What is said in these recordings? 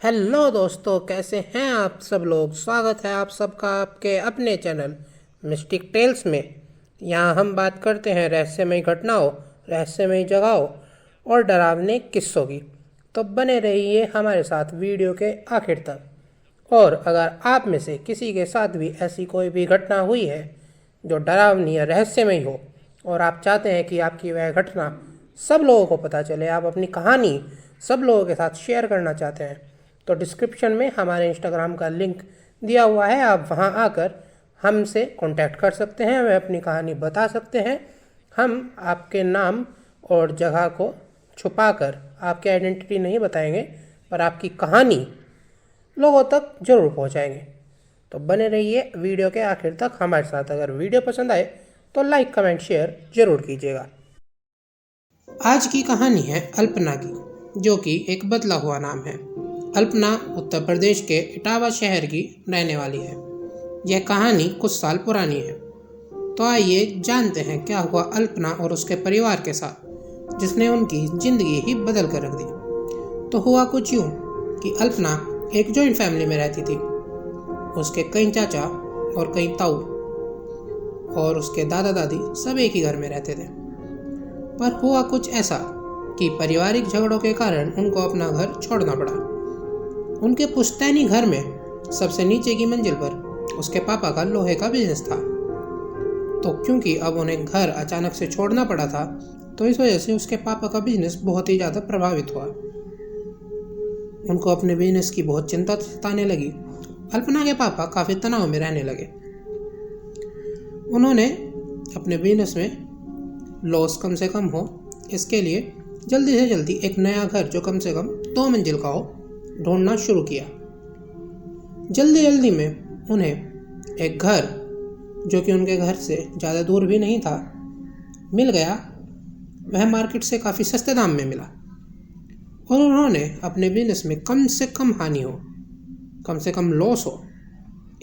Hello दोस्तों, कैसे हैं आप सब लोग। स्वागत है आप सबका आपके अपने चैनल मिस्टिक टेल्स में। यहाँ हम बात करते हैं रहस्यमयी घटनाओं, रहस्यमयी जगहों और डरावने किस्सों की। तो बने रहिए हमारे साथ वीडियो के आखिर तक। और अगर आप में से किसी के साथ भी ऐसी कोई भी घटना हुई है जो डरावनी या रहस्यमयी हो और आप चाहते हैं कि आपकी वह घटना सब लोगों को पता चले, आप अपनी कहानी सब लोगों के साथ शेयर करना चाहते हैं, तो डिस्क्रिप्शन में हमारे इंस्टाग्राम का लिंक दिया हुआ है। आप वहां आकर हमसे कांटेक्ट कर सकते हैं, हमें अपनी कहानी बता सकते हैं। हम आपके नाम और जगह को छुपाकर आपकी आइडेंटिटी नहीं बताएंगे, पर आपकी कहानी लोगों तक जरूर पहुंचाएंगे। तो बने रहिए वीडियो के आखिर तक हमारे साथ। अगर वीडियो पसंद आए तो लाइक कमेंट शेयर जरूर कीजिएगा। आज की कहानी है अल्पना की, जो कि एक बदला हुआ नाम है। अल्पना उत्तर प्रदेश के इटावा शहर की रहने वाली है। यह कहानी कुछ साल पुरानी है। तो आइए जानते हैं क्या हुआ अल्पना और उसके परिवार के साथ, जिसने उनकी जिंदगी ही बदल कर रख दी। तो हुआ कुछ यूँ कि अल्पना एक जॉइंट फैमिली में रहती थी। उसके कई चाचा और कई ताऊ और उसके दादा दादी सब एक ही घर में रहते थे। पर हुआ कुछ ऐसा कि पारिवारिक झगड़ों के कारण उनको अपना घर छोड़ना पड़ा। उनके पुश्तैनी घर में सबसे नीचे की मंजिल पर उसके पापा का लोहे का बिजनेस था। तो क्योंकि अब उन्हें घर अचानक से छोड़ना पड़ा था, तो इस वजह से उसके पापा का बिजनेस बहुत ही ज़्यादा प्रभावित हुआ। उनको अपने बिजनेस की बहुत चिंता सताने लगी। अल्पना के पापा काफ़ी तनाव में रहने लगे। उन्होंने अपने बिजनेस में लॉस कम से कम हो, इसके लिए जल्दी से जल्दी एक नया घर जो कम से कम 2 मंजिल का हो ढूंढना शुरू किया। जल्दी जल्दी में उन्हें एक घर जो कि उनके घर से ज़्यादा दूर भी नहीं था मिल गया। वह मार्केट से काफ़ी सस्ते दाम में मिला और उन्होंने अपने बिजनेस में कम से कम हानि हो, कम से कम लॉस हो,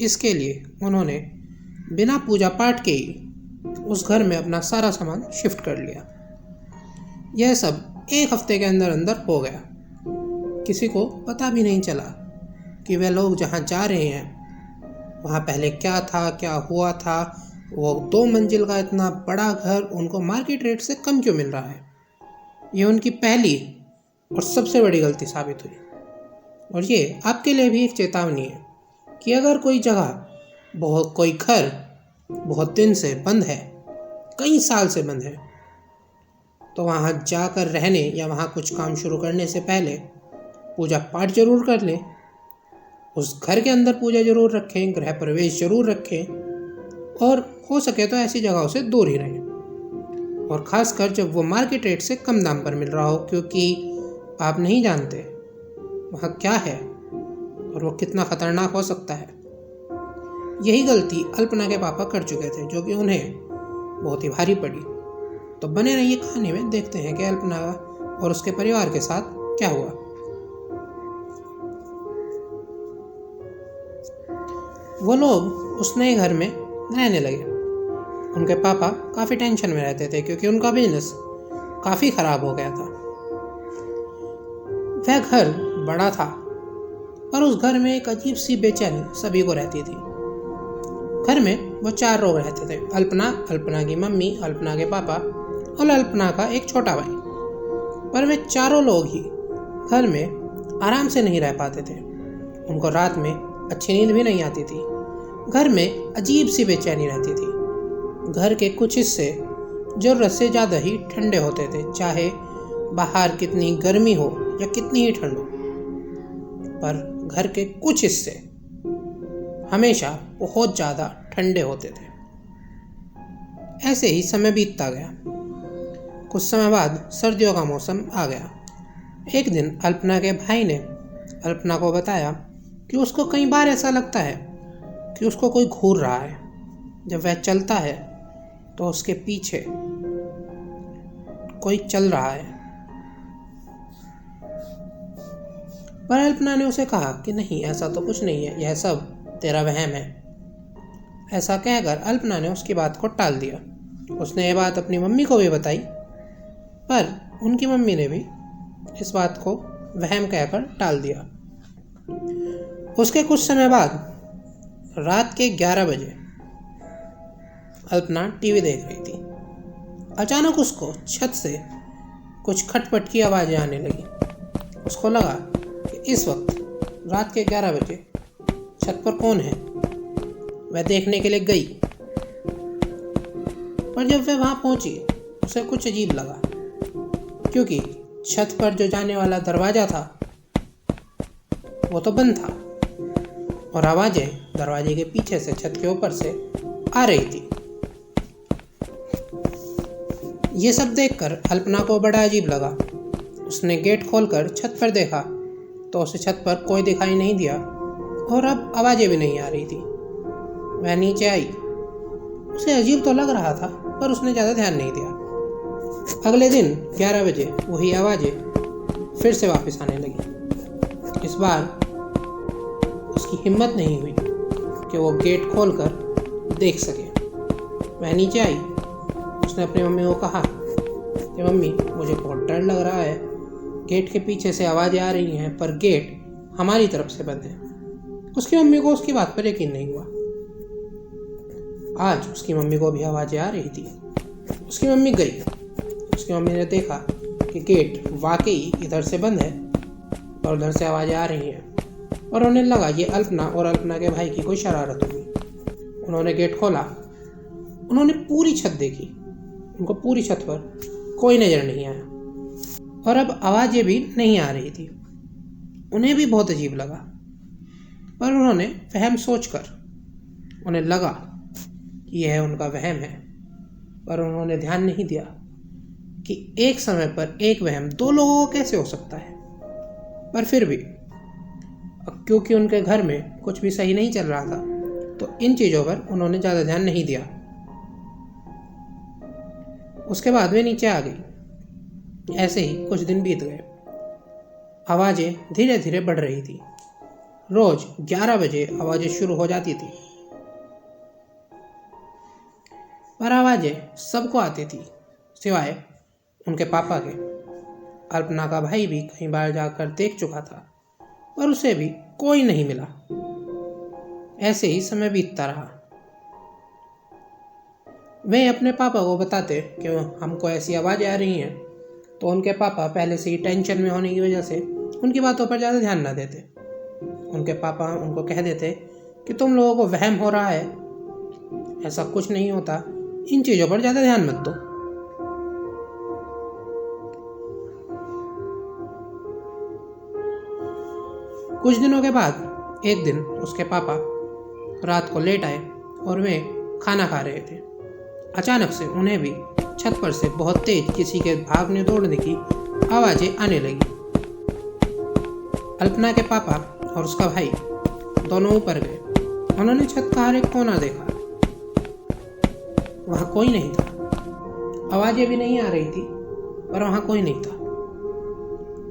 इसके लिए उन्होंने बिना पूजा पाठ के ही उस घर में अपना सारा सामान शिफ्ट कर लिया। यह सब 1 हफ्ते के अंदर अंदर हो गया। किसी को पता भी नहीं चला कि वे लोग जहाँ जा रहे हैं वहाँ पहले क्या था, क्या हुआ था। वो 2 मंजिल का इतना बड़ा घर उनको मार्केट रेट से कम क्यों मिल रहा है। ये उनकी पहली और सबसे बड़ी गलती साबित हुई। और ये आपके लिए भी एक चेतावनी है कि अगर कोई जगह कोई घर बहुत दिन से बंद है, कई साल से बंद है, तो वहाँ जाकर रहने या वहाँ कुछ काम शुरू करने से पहले पूजा पाठ जरूर कर लें। उस घर के अंदर पूजा जरूर रखें, गृह प्रवेश जरूर रखें और हो सके तो ऐसी जगहों से दूर ही रहें। और ख़ासकर जब वो मार्केट रेट से कम दाम पर मिल रहा हो, क्योंकि आप नहीं जानते वहाँ क्या है और वो कितना ख़तरनाक हो सकता है। यही गलती अल्पना के पापा कर चुके थे, जो कि उन्हें बहुत ही भारी पड़ी। तो बने रहिए कहानी में, देखते हैं कि अल्पना और उसके परिवार के साथ क्या हुआ। वो लोग उस नए घर में रहने लगे। उनके पापा काफ़ी टेंशन में रहते थे क्योंकि उनका बिजनेस काफ़ी ख़राब हो गया था। वह घर बड़ा था, पर उस घर में एक अजीब सी बेचैनी सभी को रहती थी। घर में वो 4 लोग रहते थे: अल्पना, अल्पना की मम्मी, अल्पना के पापा और अल्पना का एक छोटा भाई। पर वे चारों लोग ही घर में आराम से नहीं रह पाते थे। उनको रात में अच्छी नींद भी नहीं आती थी। घर में अजीब सी बेचैनी रहती थी। घर के कुछ हिस्से ज़रूरत से ज़्यादा ही ठंडे होते थे, चाहे बाहर कितनी गर्मी हो या कितनी ही ठंड हो। पर घर के कुछ हिस्से हमेशा बहुत ज़्यादा ठंडे होते थे। ऐसे ही समय बीतता गया। कुछ समय बाद सर्दियों का मौसम आ गया। एक दिन अल्पना के भाई ने अल्पना को बताया कि उसको कई बार ऐसा लगता है कि उसको कोई घूर रहा है। जब वह चलता है तो उसके पीछे कोई चल रहा है। पर अल्पना ने उसे कहा कि नहीं, ऐसा तो कुछ नहीं है, यह सब तेरा वहम है। ऐसा कहकर अल्पना ने उसकी बात को टाल दिया। उसने ये बात अपनी मम्मी को भी बताई, पर उनकी मम्मी ने भी इस बात को वहम कहकर टाल दिया। उसके कुछ समय बाद रात के 11 बजे अल्पना टीवी देख रही थी। अचानक उसको छत से कुछ खटपट की आवाज़ें आने लगी। उसको लगा कि इस वक्त रात के 11 बजे छत पर कौन है। वह देखने के लिए गई, पर जब वह वहाँ पहुंची उसे कुछ अजीब लगा, क्योंकि छत पर जो जाने वाला दरवाज़ा था वो तो बंद था और आवाज़ें दरवाजे के पीछे से छत के ऊपर से आ रही थी। ये सब देखकर अल्पना को बड़ा अजीब लगा। उसने गेट खोलकर छत पर देखा तो उसे छत पर कोई दिखाई नहीं दिया और अब आवाज़ें भी नहीं आ रही थी। वह नीचे आई। उसे अजीब तो लग रहा था, पर उसने ज़्यादा ध्यान नहीं दिया। अगले दिन 11 बजे वही आवाज़ें फिर से वापस आने लगी। इस बार उसकी हिम्मत नहीं हुई कि वो गेट खोलकर देख सके। वह नीचे आई। उसने अपनी मम्मी को कहा कि मम्मी, मुझे बहुत डर लग रहा है। गेट के पीछे से आवाज़ें आ रही हैं, पर गेट हमारी तरफ से बंद है। उसकी मम्मी को उसकी बात पर यकीन नहीं हुआ। आज उसकी मम्मी को भी आवाज़ें आ रही थी। उसकी मम्मी गई। उसकी मम्मी ने देखा कि गेट वाकई इधर से बंद है और उधर से आवाज़ें आ रही हैं, और उन्हें लगा ये अल्पना और अल्पना के भाई की कोई शरारत होगी। उन्होंने गेट खोला। उन्होंने पूरी छत देखी। उनको पूरी छत पर कोई नज़र नहीं आया और अब आवाज़ें भी नहीं आ रही थी। उन्हें भी बहुत अजीब लगा, पर उन्होंने वहम सोचकर, उन्हें लगा कि यह उनका वहम है, पर उन्होंने ध्यान नहीं दिया कि एक समय पर एक वहम 2 लोगों को कैसे हो सकता है। पर फिर भी क्योंकि उनके घर में कुछ भी सही नहीं चल रहा था, तो इन चीज़ों पर उन्होंने ज़्यादा ध्यान नहीं दिया। उसके बाद वे नीचे आ गई। ऐसे ही कुछ दिन बीत गए। आवाज़ें धीरे धीरे बढ़ रही थी। रोज 11 बजे आवाज़ें शुरू हो जाती थी, पर आवाज़ें सबको आती थी सिवाय उनके पापा के। अल्पना का भाई भी कई बार जाकर देख चुका था, पर उसे भी कोई नहीं मिला। ऐसे ही समय बीतता रहा। वे अपने पापा को बताते कि हमको ऐसी आवाज़ें आ रही हैं, तो उनके पापा पहले से ही टेंशन में होने की वजह से उनकी बातों पर ज़्यादा ध्यान ना देते। उनके पापा उनको कह देते कि तुम लोगों को वहम हो रहा है, ऐसा कुछ नहीं होता, इन चीज़ों पर ज़्यादा ध्यान मत दो। कुछ दिनों के बाद एक दिन उसके पापा रात को लेट आए और वे खाना खा रहे थे। अचानक से उन्हें भी छत पर से बहुत तेज किसी के भागने दौड़ने की आवाज़ें आने लगी। अल्पना के पापा और उसका भाई दोनों ऊपर गए। उन्होंने छत का हर एक कोना देखा। वहाँ कोई नहीं था। आवाज़ें भी नहीं आ रही थी, पर वहाँ कोई नहीं था।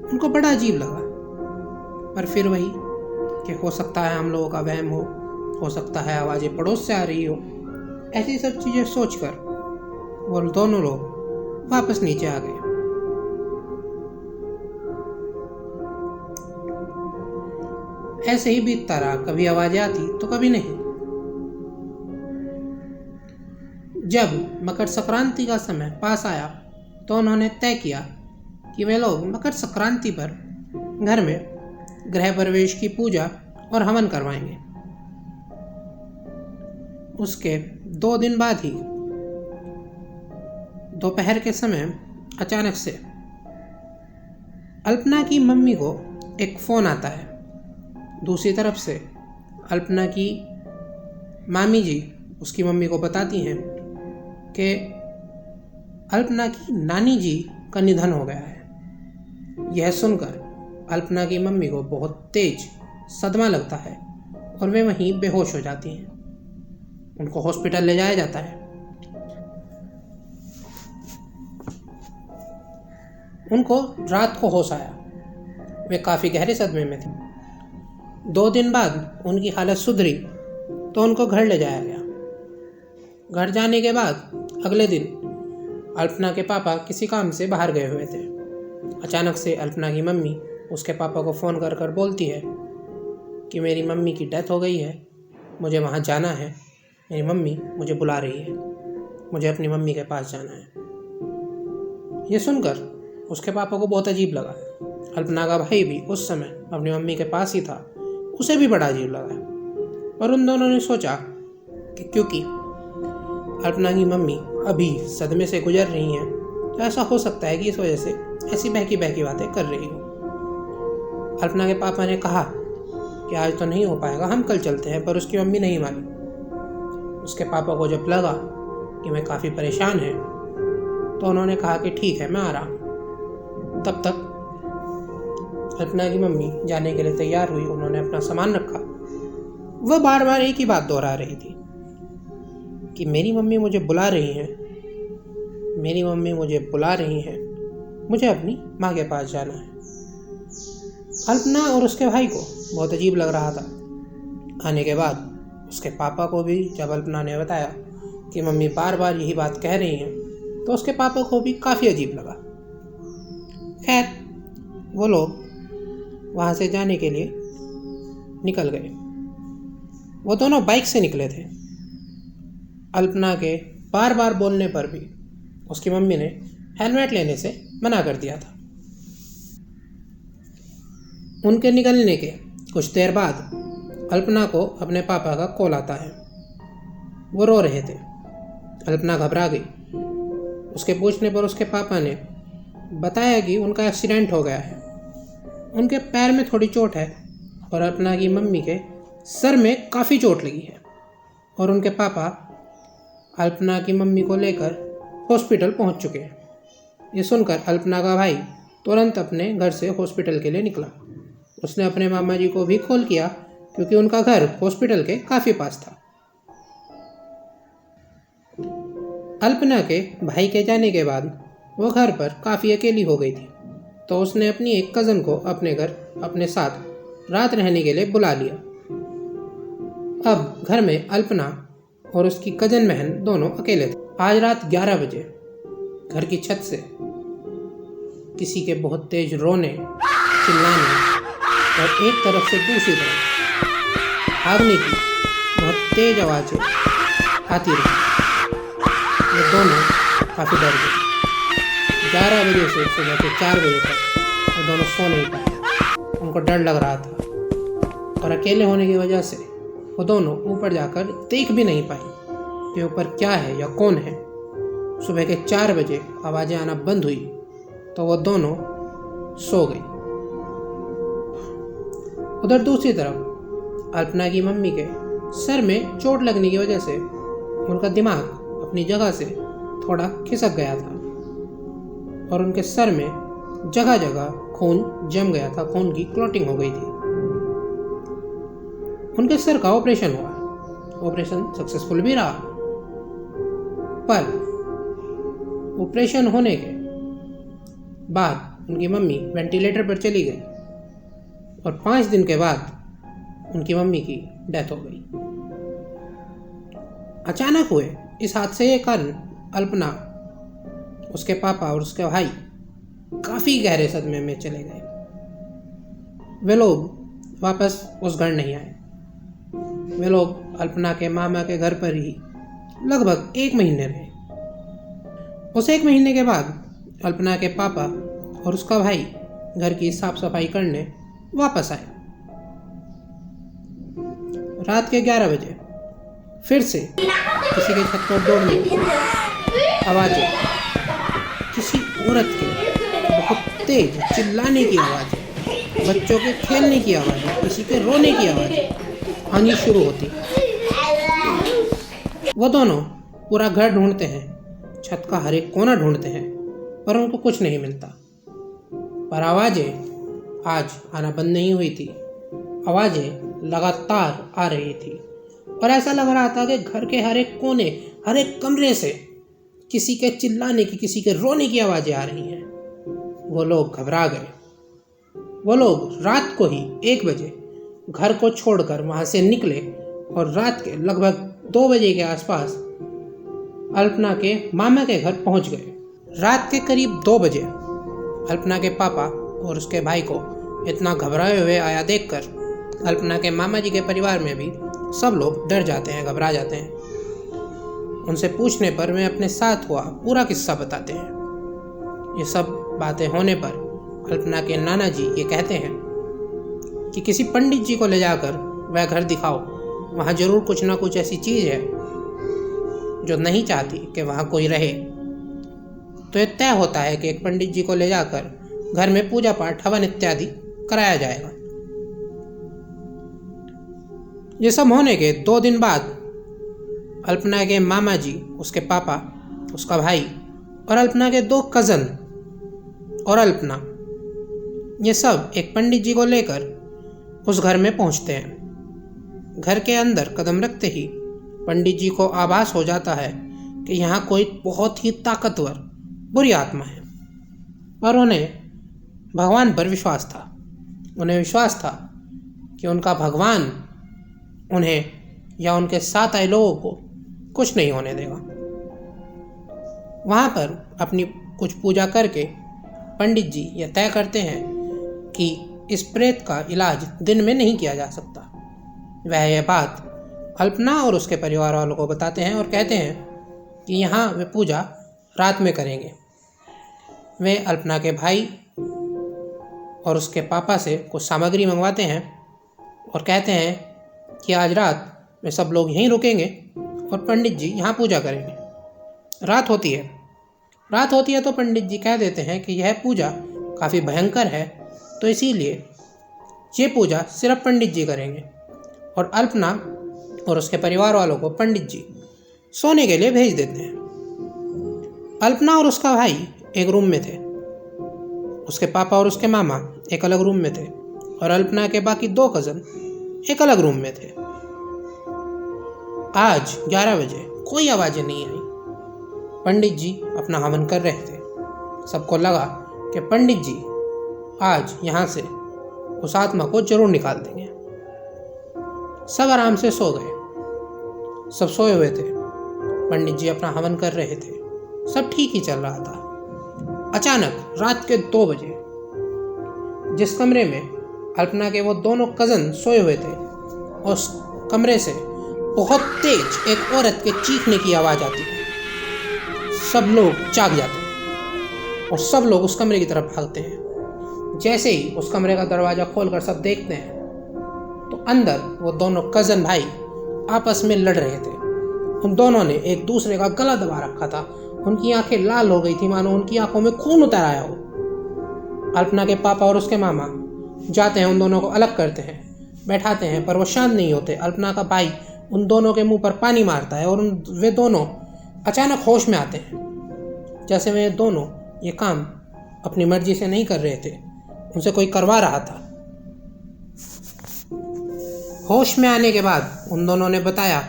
उनको बड़ा अजीब लगा, पर फिर वही कि हो सकता है हम लोगों का वहम हो सकता है आवाज़ें पड़ोस से आ रही हो। ऐसी सब चीज़ें सोचकर वो दोनों लोग वापस नीचे आ गए। ऐसे ही बीतता रहा। कभी आवाज़ें आती तो कभी नहीं। जब मकर संक्रांति का समय पास आया तो उन्होंने तय किया कि वे लोग मकर संक्रांति पर घर में गृह प्रवेश की पूजा और हवन करवाएंगे। उसके 2 दिन बाद ही दोपहर के समय अचानक से अल्पना की मम्मी को एक फ़ोन आता है। दूसरी तरफ से अल्पना की मामी जी उसकी मम्मी को बताती हैं कि अल्पना की नानी जी का निधन हो गया है। यह सुनकर अल्पना की मम्मी को बहुत तेज सदमा लगता है और वे वहीं बेहोश हो जाती हैं। उनको हॉस्पिटल ले जाया जाता है। उनको रात को होश आया। वे काफ़ी गहरे सदमे में थे। 2 दिन बाद उनकी हालत सुधरी तो उनको घर ले जाया गया। घर जाने के बाद अगले दिन अल्पना के पापा किसी काम से बाहर गए हुए थे। अचानक से अल्पना की मम्मी उसके पापा को फ़ोन कर बोलती है कि मेरी मम्मी की डेथ हो गई है, मुझे वहाँ जाना है, मेरी मम्मी मुझे बुला रही है, मुझे अपनी मम्मी के पास जाना है। ये सुनकर उसके पापा को बहुत अजीब लगा। अल्पना का भाई भी उस समय अपनी मम्मी के पास ही था, उसे भी बड़ा अजीब लगा। और उन दोनों ने सोचा कि क्योंकि अल्पना की मम्मी अभी सदमे से गुजर रही हैं, तो ऐसा हो सकता है कि इस वजह से ऐसी बहकी बहकी बातें कर रही हो। अल्पना के पापा ने कहा कि आज तो नहीं हो पाएगा, हम कल चलते हैं, पर उसकी मम्मी नहीं मानी। उसके पापा को जब लगा कि मैं काफ़ी परेशान है, तो उन्होंने कहा कि ठीक है, मैं आ रहा हूँ। तब तक अल्पना की मम्मी जाने के लिए तैयार हुई। उन्होंने अपना सामान रखा। वह बार बार एक ही बात दोहरा रही थी कि मेरी मम्मी मुझे बुला रही हैं, मेरी मम्मी मुझे बुला रही हैं, मुझे अपनी माँ के पास जाना है। अल्पना और उसके भाई को बहुत अजीब लग रहा था। आने के बाद उसके पापा को भी जब अल्पना ने बताया कि मम्मी बार बार यही बात कह रही हैं, तो उसके पापा को भी काफ़ी अजीब लगा। खैर, वो लोग वहाँ से जाने के लिए निकल गए। वो दोनों बाइक से निकले थे। अल्पना के बार बार बोलने पर भी उसकी मम्मी ने हेलमेट लेने से मना कर दिया था। उनके निकलने के कुछ देर बाद अल्पना को अपने पापा का कॉल आता है। वो रो रहे थे। अल्पना घबरा गई। उसके पूछने पर उसके पापा ने बताया कि उनका एक्सीडेंट हो गया है, उनके पैर में थोड़ी चोट है और अल्पना की मम्मी के सर में काफ़ी चोट लगी है, और उनके पापा अल्पना की मम्मी को लेकर हॉस्पिटल पहुंच चुके हैं। ये सुनकर अल्पना का भाई तुरंत अपने घर से हॉस्पिटल के लिए निकला। उसने अपने मामा जी को भी कॉल किया, क्योंकि उनका घर हॉस्पिटल के काफ़ी पास था। अल्पना के भाई के जाने के बाद वो घर पर काफ़ी अकेली हो गई थी, तो उसने अपनी एक कज़न को अपने घर अपने साथ रात रहने के लिए बुला लिया। अब घर में अल्पना और उसकी कज़न बहन दोनों अकेले थे। आज रात 11 बजे घर की छत से किसी के बहुत तेज रोने, चिल्लाने और एक तरफ से दूसरी तरफ भागने की बहुत तेज आवाज़ें आती रही। ये दोनों काफ़ी डर गए। 11 बजे से सुबह के 4 बजे तक वो दोनों सो नहीं पाए। उनको डर लग रहा था, और अकेले होने की वजह से वो दोनों ऊपर जाकर देख भी नहीं पाई कि ऊपर क्या है या कौन है। सुबह के 4 बजे आवाज़ें आना बंद हुई तो वो दोनों सो गई। उधर दूसरी तरफ अल्पना की मम्मी के सर में चोट लगने की वजह से उनका दिमाग अपनी जगह से थोड़ा खिसक गया था, और उनके सर में जगह जगह खून जम गया था, खून की क्लॉटिंग हो गई थी। उनके सर का ऑपरेशन हुआ। ऑपरेशन सक्सेसफुल भी रहा, पर ऑपरेशन होने के बाद उनकी मम्मी वेंटिलेटर पर चली गई, और 5 दिन के बाद उनकी मम्मी की डेथ हो गई। अचानक हुए इस हादसे के कारण अल्पना, उसके पापा और उसके भाई काफ़ी गहरे सदमे में चले गए। वे लोग वापस उस घर नहीं आए। वे लोग अल्पना के मामा के घर पर ही लगभग 1 महीने रहे। उस 1 महीने के बाद अल्पना के पापा और उसका भाई घर की साफ सफाई करने वापस आए। रात के 11 बजे फिर से किसी के छत पर दौड़ने की आवाज़ें, किसी औरत के बहुत तेज चिल्लाने की आवाज़ें, बच्चों के खेलने की आवाज़ें, किसी के रोने की आवाज़ें आनी शुरू होती। वो दोनों पूरा घर ढूंढते हैं, छत का हर एक कोना ढूंढते हैं, पर उनको कुछ नहीं मिलता। पर आवाज़ें आज आना बंद नहीं हुई थी। आवाज़ें लगातार आ रही थी, और ऐसा लग रहा था कि घर के हर एक कोने, हर एक कमरे से किसी के चिल्लाने की, किसी के रोने की आवाज़ें आ रही हैं। वो लोग घबरा गए। वो लोग रात को ही 1 बजे घर को छोड़कर वहाँ से निकले, और रात के लगभग 2 बजे के आसपास अल्पना के मामा के घर पहुँच गए। रात के करीब 2 बजे अल्पना के पापा और उसके भाई को इतना घबराए हुए आया देखकर अल्पना के मामा जी के परिवार में भी सब लोग डर जाते हैं, घबरा जाते हैं। उनसे पूछने पर वे अपने साथ हुआ पूरा किस्सा बताते हैं। ये सब बातें होने पर अल्पना के नाना जी ये कहते हैं कि किसी पंडित जी को ले जाकर वह घर दिखाओ, वहाँ जरूर कुछ ना कुछ ऐसी चीज़ है जो नहीं चाहती कि वहाँ कोई रहे। तो ये तय होता है कि एक पंडित जी को ले जाकर घर में पूजा पाठ, हवन इत्यादि कराया जाएगा। ये सब होने के 2 दिन बाद अल्पना के मामा जी, उसके पापा, उसका भाई और अल्पना के 2 कज़न और अल्पना, ये सब एक पंडित जी को लेकर उस घर में पहुंचते हैं। घर के अंदर कदम रखते ही पंडित जी को आभास हो जाता है कि यहाँ कोई बहुत ही ताकतवर बुरी आत्मा है, और उन्हें भगवान पर विश्वास था। उन्हें विश्वास था कि उनका भगवान उन्हें या उनके साथ आए लोगों को कुछ नहीं होने देगा। वहाँ पर अपनी कुछ पूजा करके पंडित जी यह तय करते हैं कि इस प्रेत का इलाज दिन में नहीं किया जा सकता। वह यह बात अल्पना और उसके परिवार वालों को बताते हैं और कहते हैं कि यहाँ वे पूजा रात में करेंगे। वे अल्पना के भाई और उसके पापा से कुछ सामग्री मंगवाते हैं और कहते हैं कि आज रात वे सब लोग यहीं रुकेंगे और पंडित जी यहाँ पूजा करेंगे। रात होती है तो पंडित जी कह देते हैं कि यह पूजा काफ़ी भयंकर है, तो इसीलिए ये पूजा सिर्फ पंडित जी करेंगे, और अल्पना और उसके परिवार वालों को पंडित जी सोने के लिए भेज देते हैं। अल्पना और उसका भाई एक रूम में थे, उसके पापा और उसके मामा एक अलग रूम में थे, और अल्पना के बाकी 2 कज़न एक अलग रूम में थे। आज 11 बजे कोई आवाज़ें नहीं आई। पंडित जी अपना हवन कर रहे थे। सबको लगा कि पंडित जी आज यहाँ से उस आत्मा को जरूर निकाल देंगे। सब आराम से सो गए। सब सोए हुए थे। पंडित जी अपना हवन कर रहे थे। सब ठीक ही चल रहा था। अचानक रात के 2 बजे जिस कमरे में अल्पना के वो दोनों कज़न सोए हुए थे, उस कमरे से बहुत तेज एक औरत के चीखने की आवाज़ आती है। सब लोग जाग जाते हैं और सब लोग उस कमरे की तरफ भागते हैं। जैसे ही उस कमरे का दरवाज़ा खोलकर सब देखते हैं तो अंदर वो दोनों कज़न भाई आपस में लड़ रहे थे। उन दोनों ने एक दूसरे का गला दबा रखा था। उनकी आंखें लाल हो गई थी, मानो उनकी आंखों में खून उतर आया हो। अल्पना के पापा और उसके मामा जाते हैं, उन दोनों को अलग करते हैं, बैठाते हैं, पर वो शांत नहीं होते। अल्पना का भाई उन दोनों के मुंह पर पानी मारता है और वे दोनों अचानक होश में आते हैं। जैसे वे दोनों ये काम अपनी मर्जी से नहीं कर रहे थे, उनसे कोई करवा रहा था। होश में आने के बाद उन दोनों ने बताया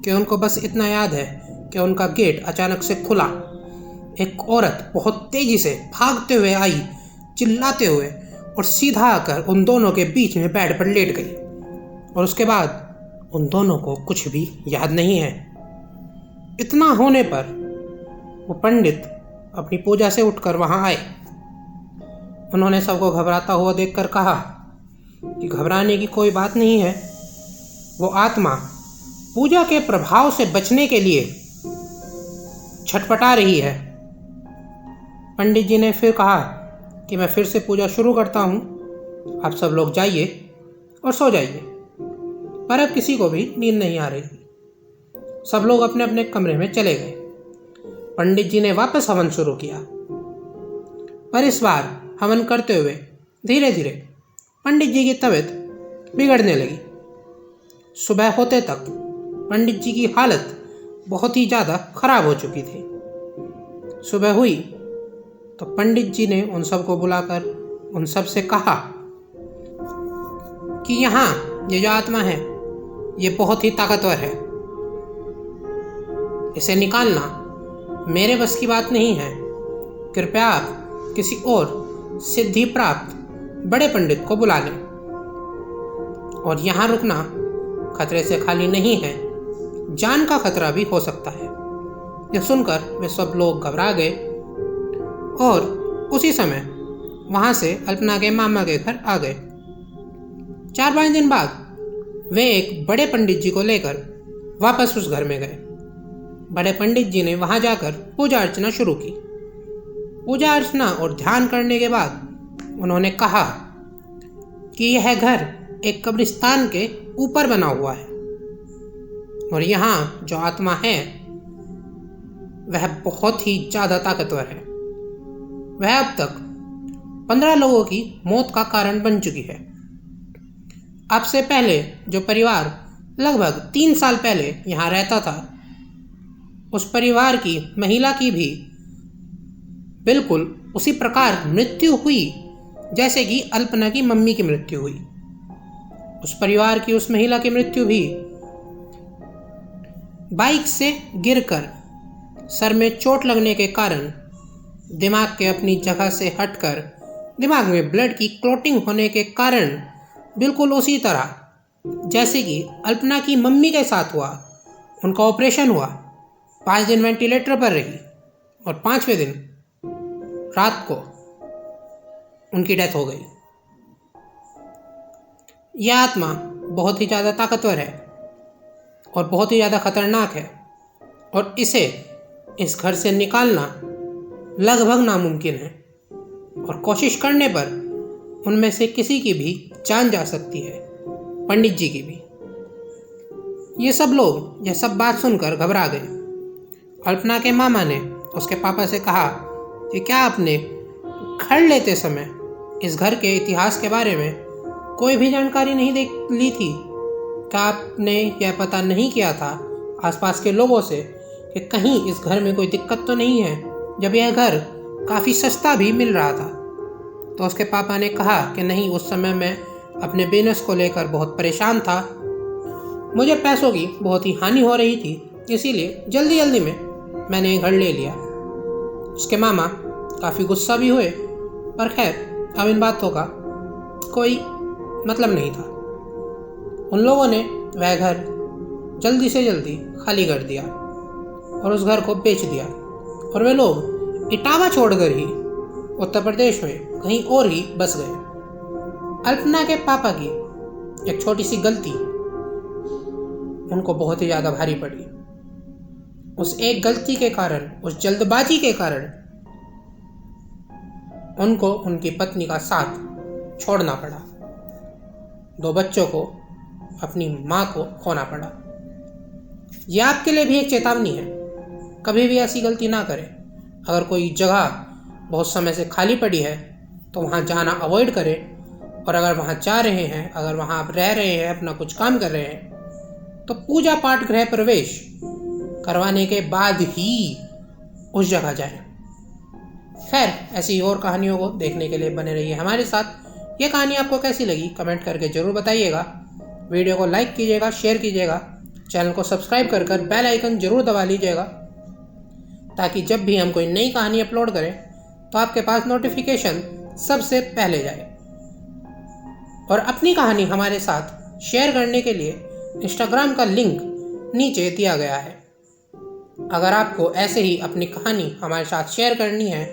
कि उनको बस इतना याद है कि उनका गेट अचानक से खुला। एक औरत बहुत तेजी से भागते हुए आई, चिल्लाते हुए, और सीधा आकर उन दोनों के बीच में बेड पर लेट गई। और उसके बाद उन दोनों को कुछ भी याद नहीं है। इतना होने पर वो पंडित अपनी पूजा से उठकर वहां आए। उन्होंने सबको घबराता हुआ देखकर कहा कि घबराने की कोई बात नहीं है। वो आत्मा पूजा के प्रभाव से बचने के लिए छटपटा रही है। पंडित जी ने फिर कहा कि मैं फिर से पूजा शुरू करता हूँ, आप सब लोग जाइए और सो जाइए। पर अब किसी को भी नींद नहीं आ रही थी। सब लोग अपने अपने कमरे में चले गए। पंडित जी ने वापस हवन शुरू किया, पर इस बार हवन करते हुए धीरे धीरे पंडित जी की तबीयत बिगड़ने लगी। सुबह होते तक पंडित जी की हालत बहुत ही ज़्यादा खराब हो चुकी थी। सुबह हुई तो पंडित जी ने उन सबको बुलाकर उन सब से कहा कि यहाँ ये जो आत्मा है ये बहुत ही ताकतवर है, इसे निकालना मेरे बस की बात नहीं है। कृपया आप किसी और सिद्धि प्राप्त बड़े पंडित को बुला लें, और यहाँ रुकना खतरे से खाली नहीं है, जान का खतरा भी हो सकता है। यह सुनकर वे सब लोग घबरा गए और उसी समय वहाँ से अल्पना के मामा के घर आ गए। 4-5 दिन बाद वे एक बड़े पंडित जी को लेकर वापस उस घर में गए। बड़े पंडित जी ने वहां जाकर पूजा अर्चना शुरू की। पूजा अर्चना और ध्यान करने के बाद उन्होंने कहा कि यह घर एक कब्रिस्तान के ऊपर बना हुआ है और यहाँ जो आत्मा है वह बहुत ही ज़्यादा ताकतवर है। वह अब तक 15 लोगों की मौत का कारण बन चुकी है। अब से पहले जो परिवार लगभग 3 साल पहले यहाँ रहता था, उस परिवार की महिला की भी बिल्कुल उसी प्रकार मृत्यु हुई जैसे कि अल्पना की मम्मी की मृत्यु हुई। उस परिवार की उस महिला की मृत्यु भी बाइक से गिरकर सर में चोट लगने के कारण दिमाग के अपनी जगह से हटकर दिमाग में ब्लड की क्लॉटिंग होने के कारण बिल्कुल उसी तरह जैसे कि अल्पना की मम्मी के साथ हुआ। उनका ऑपरेशन हुआ, 5 दिन वेंटिलेटर पर रही और 5वें दिन रात को उनकी डेथ हो गई। यह आत्मा बहुत ही ज़्यादा ताकतवर है और बहुत ही ज़्यादा खतरनाक है और इसे इस घर से निकालना लगभग नामुमकिन है और कोशिश करने पर उनमें से किसी की भी जान जा सकती है, पंडित जी की भी। ये सब लोग यह सब बात सुनकर घबरा गए। अल्पना के मामा ने उसके पापा से कहा कि क्या आपने घर लेते समय इस घर के इतिहास के बारे में कोई भी जानकारी नहीं ली थी? क्या आपने यह पता नहीं किया था आसपास के लोगों से कि कहीं इस घर में कोई दिक्कत तो नहीं है, जब यह घर काफ़ी सस्ता भी मिल रहा था? तो उसके पापा ने कहा कि नहीं, उस समय मैं अपने बिजनेस को लेकर बहुत परेशान था, मुझे पैसों की बहुत ही हानि हो रही थी, इसीलिए जल्दी जल्दी में मैंने ये घर ले लिया। उसके मामा काफ़ी गुस्सा भी हुए, पर खैर अब इन बातों का कोई मतलब नहीं था। उन लोगों ने वह घर जल्दी से जल्दी खाली कर दिया और उस घर को बेच दिया और वे लोग इटावा छोड़कर ही उत्तर प्रदेश में कहीं और ही बस गए। अल्पना के पापा की एक छोटी सी गलती उनको बहुत ही ज़्यादा भारी पड़ी। उस एक गलती के कारण, उस जल्दबाजी के कारण उनको उनकी पत्नी का साथ छोड़ना पड़ा। 2 बच्चों को, अपनी माँ को खोना पड़ा। यह आपके लिए भी एक चेतावनी है, कभी भी ऐसी गलती ना करें। अगर कोई जगह बहुत समय से खाली पड़ी है तो वहाँ जाना अवॉइड करें, और अगर वहाँ जा रहे हैं, अगर वहाँ आप रह रहे हैं, अपना कुछ काम कर रहे हैं, तो पूजा पाठ गृह प्रवेश करवाने के बाद ही उस जगह जाएं। खैर, ऐसी और कहानियों को देखने के लिए बने रहिए हमारे साथ। ये कहानी आपको कैसी लगी कमेंट करके ज़रूर बताइएगा। वीडियो को लाइक कीजिएगा, शेयर कीजिएगा, चैनल को सब्सक्राइब कर बेल आइकन जरूर दबा लीजिएगा, ताकि जब भी हम कोई नई कहानी अपलोड करें तो आपके पास नोटिफिकेशन सबसे पहले जाए। और अपनी कहानी हमारे साथ शेयर करने के लिए इंस्टाग्राम का लिंक नीचे दिया गया है। अगर आपको ऐसे ही अपनी कहानी हमारे साथ शेयर करनी है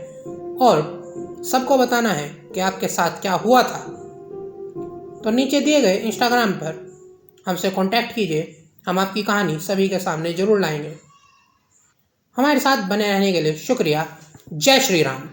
और सबको बताना है कि आपके साथ क्या हुआ था, तो नीचे दिए गए इंस्टाग्राम पर हमसे कांटेक्ट कीजिए। हम आपकी कहानी सभी के सामने जरूर लाएंगे। हमारे साथ बने रहने के लिए शुक्रिया। जय श्री राम।